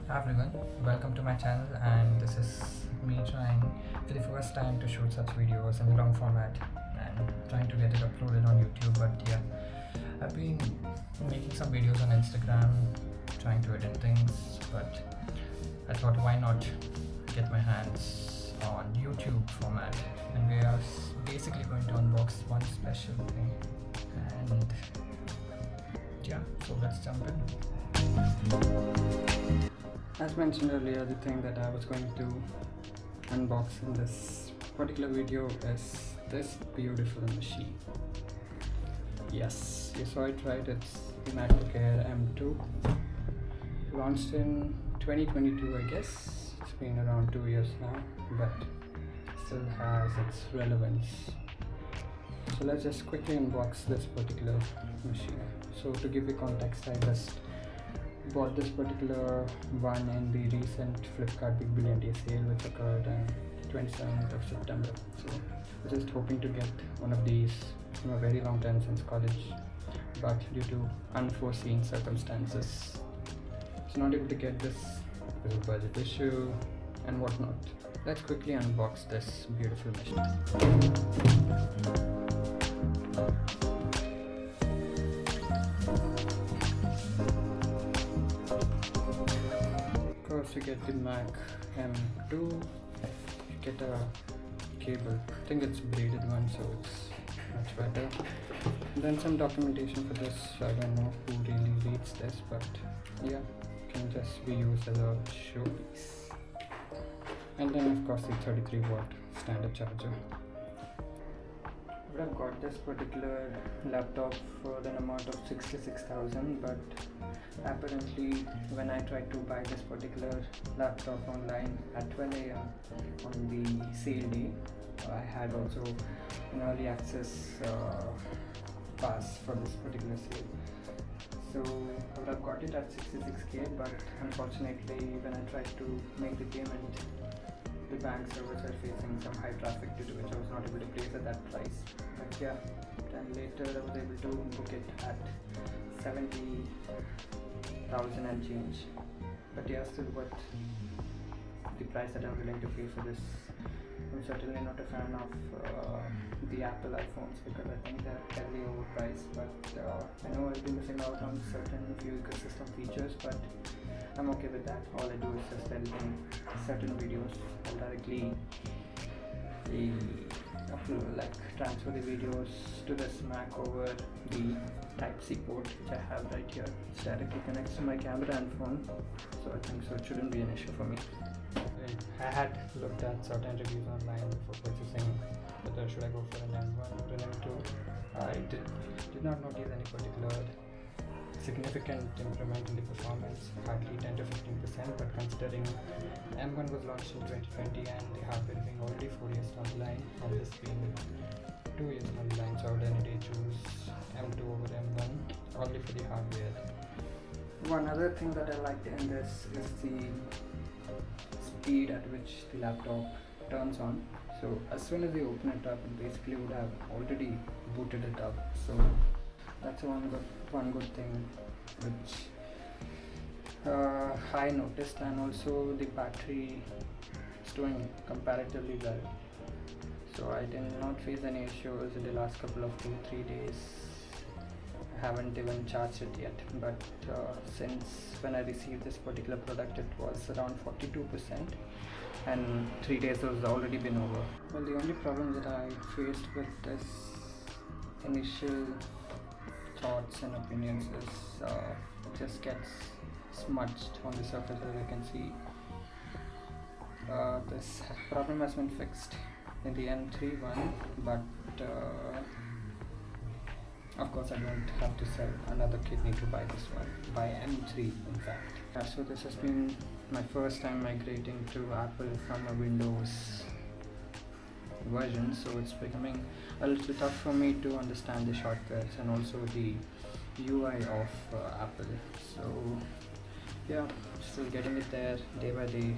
Hi everyone, welcome to my channel, and this is me trying for the first time to shoot such videos in long format and trying to get it uploaded on YouTube. But yeah, I've been making some videos on Instagram, trying to edit things, but I thought why not get my hands on YouTube format, and we are basically going to unbox one special thing. And yeah, so let's jump in. As mentioned earlier, the thing that I was going to unbox in this particular video is this beautiful machine. Yes, you saw it right, it's the MacBook Air M2. Launched in 2022, I guess. It's been around 2 years now, but still has its relevance. So let's just quickly unbox this particular machine. So to give you context, I just bought this particular one in the recent Flipkart Big Billion Day sale, which occurred on 27th of September. So I was just hoping to get one of these from a very long time since college, but due to unforeseen circumstances, I was not able to get this because of budget issue and whatnot. Let's quickly unbox this beautiful machine. You get the Mac M2, you get a cable. I think it's braided one, so it's much better. And then some documentation for this. I don't know who really reads this, but yeah, can just be used as a showpiece. And then of course the 33-watt standard charger. I would have got this particular laptop for an amount of 66,000, but apparently when I tried to buy this particular laptop online at 12 a.m. on the sale day, I had also an early access pass for this particular sale. So I would have got it at 66k, but unfortunately when I tried to make the payment, the bank servers are facing some high traffic, due to which I was not able to place at that price. But yeah, then later I was able to book it at 70,000 and change. But yeah, still worth the price that I'm willing to pay for this. I'm certainly not a fan of the Apple iPhones because I think they're heavily overpriced, but I know I'll be missing out on certain few ecosystem features, but I'm okay with that. All I do is just editing certain videos. I'll directly transfer the videos to this Mac over the Type-C port, which I have right here. It directly connects to my camera and phone, so I think it shouldn't be an issue for me. I had looked at certain reviews online before purchasing whether should I go for an M1 or an M2. I did not notice any particular significant improvement in the performance, hardly 10 to 15%, but considering M1 was launched in 2020 and the hardware being already 4 years down the line and this being 2 years down the line, so I would any day choose M2 over M1 only for the hardware. One other thing that I liked in this is the speed at which the laptop turns on. So as soon as you open it up, it basically would have already booted it up. So that's one good thing which I noticed, and also the battery is doing comparatively well. So I did not face any issues in the last couple of 2-3 days. I haven't even charged it yet, but since when I received this particular product, it was around 42%, and 3 days has already been over. Well, the only problem that I faced with this initial thoughts and opinions is it just gets smudged on the surface, as you can see. This problem has been fixed in the M3 one, but of course I don't have to sell another kidney to buy this one, buy M3 in fact. Yeah, so this has been my first time migrating to Apple from a Windows version, so it's becoming a little tough for me to understand the shortcuts and also the UI of Apple. So yeah, still getting it there day by day.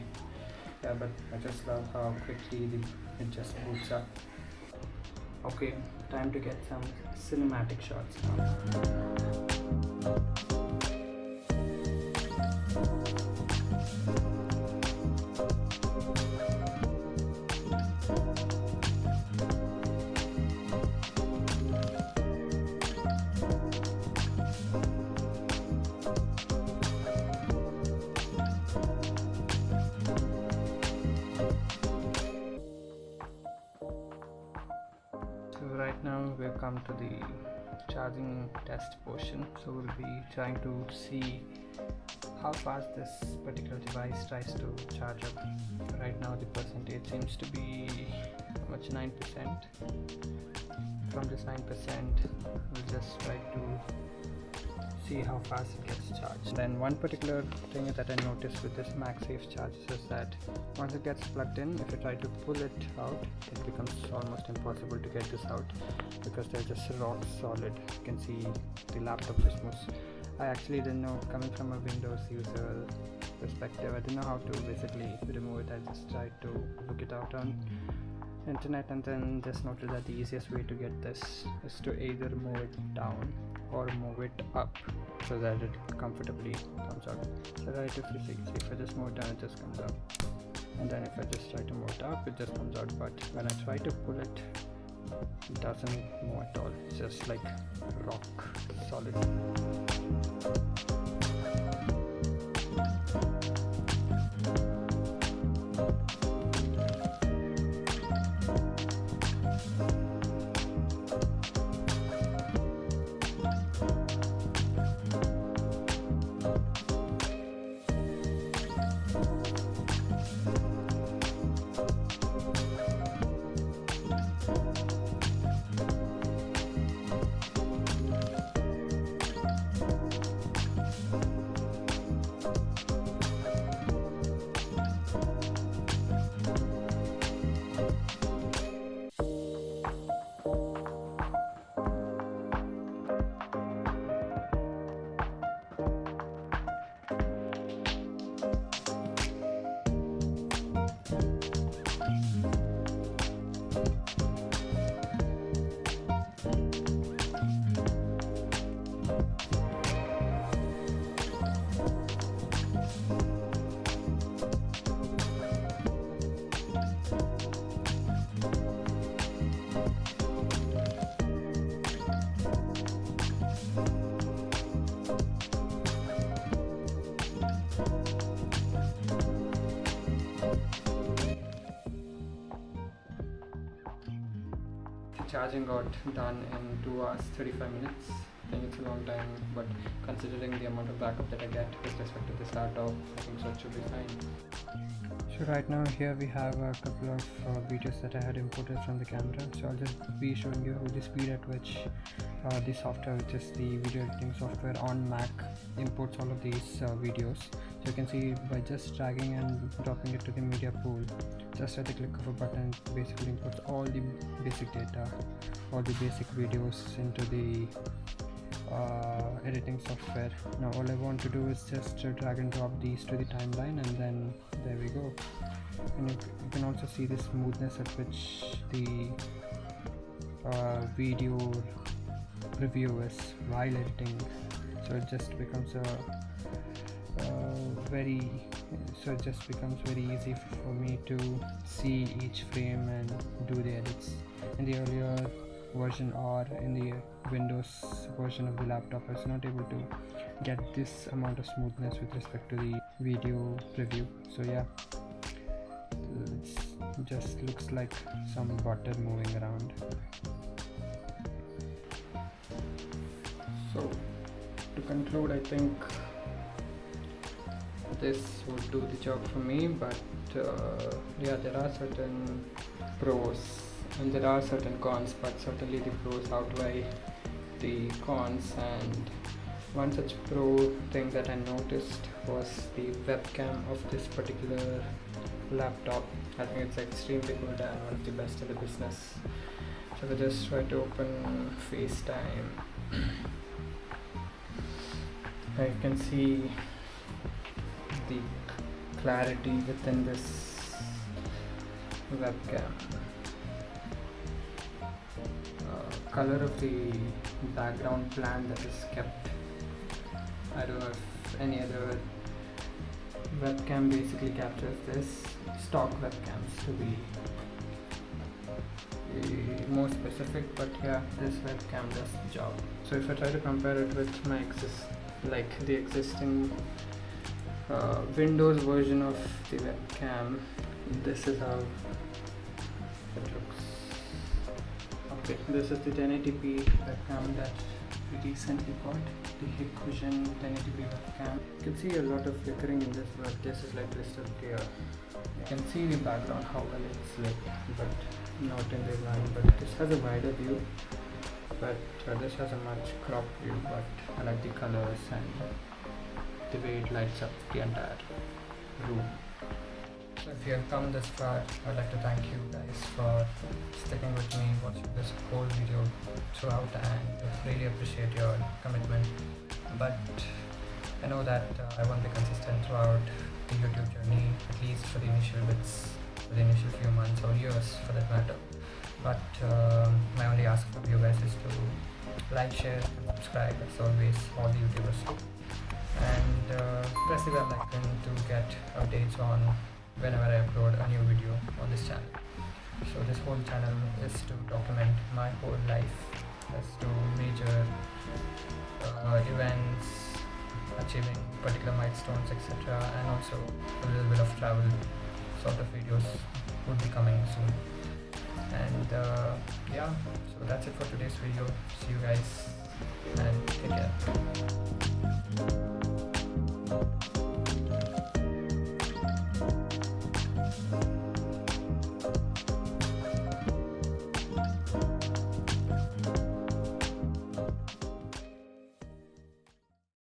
Yeah, but I just love how quickly it just boots up. Okay, time to get some cinematic shots now. now we've come to the charging test portion. So we'll be trying to see how fast this particular device tries to charge up. Right now the percentage seems to be how much, 9%. From this 9%, we'll just try to see how fast it gets charged. Then one particular thing that I noticed with this MagSafe charges is that once it gets plugged in, if you try to pull it out, it becomes almost impossible to get this out because they're just rock solid. You can see the laptop is smooth. I actually didn't know, coming from a Windows user perspective, I didn't know how to basically remove it. I just tried to look it out on internet and then just noted that the easiest way to get this is to either move it down or move it up so that it comfortably comes out. So right, if you see if I just move it down, it just comes up, and then if I just try to move it up, it just comes out. But when I try to pull it, it doesn't move at all. It's just like rock solid. Charging got done in 2 hours 35 minutes. I think it's a long time, but considering the amount of backup that I get with respect to this laptop, I think so it should be fine. So right now here we have a couple of videos that I had imported from the camera. So I'll just be showing you the speed at which the software, which is the video editing software on Mac, imports all of these videos. So you can see by just dragging and dropping it to the media pool, just at the click of a button, it basically imports all the basic data, all the basic videos into the editing software. Now all I want to do is just drag and drop these to the timeline, and then there we go. And you can also see the smoothness at which the video preview is while editing. So it just becomes very easy for me to see each frame and do the edits. In the earlier version or in the Windows version of the laptop, I was not able to get this amount of smoothness with respect to the video preview. So yeah, it just looks like some butter moving around. So to conclude, I think this would do the job for me, but yeah, there are certain pros and there are certain cons, but certainly the pros outweigh the cons. And one such pro thing that I noticed was the webcam of this particular laptop. I think it's extremely good and one of the best in the business. So if I just try to open FaceTime, I can see the clarity within this webcam. Color of the background plan that is kept, I don't know if any other webcam basically captures this. Stock webcams to be more specific, but yeah, this webcam does the job. So if I try to compare it with my the existing Windows version of the webcam, this is how it looks. This is the 1080p webcam that we recently got, the Hikvision 1080p webcam. You can see a lot of flickering in this, but this is like crystal clear. You can see the background, how well it's lit, but not in the one. But this has a wider view, but this has a much cropped view. But I like the colors and the way it lights up the entire room. So if you have come this far, I'd like to thank you guys for sticking with me, watching this whole video throughout, and really appreciate your commitment. But I know that I won't be consistent throughout the YouTube journey, at least for the initial bits, for the initial few months or years for that matter. But my only ask from you guys is to like, share and subscribe as always, all the YouTubers do. And press the bell icon to get updates on whenever I upload a new video on this channel. So this whole channel is to document my whole life as to major events, achieving particular milestones, etc. And also a little bit of travel sort of videos would be coming soon. And yeah, so that's it for today's video. See you guys and take care.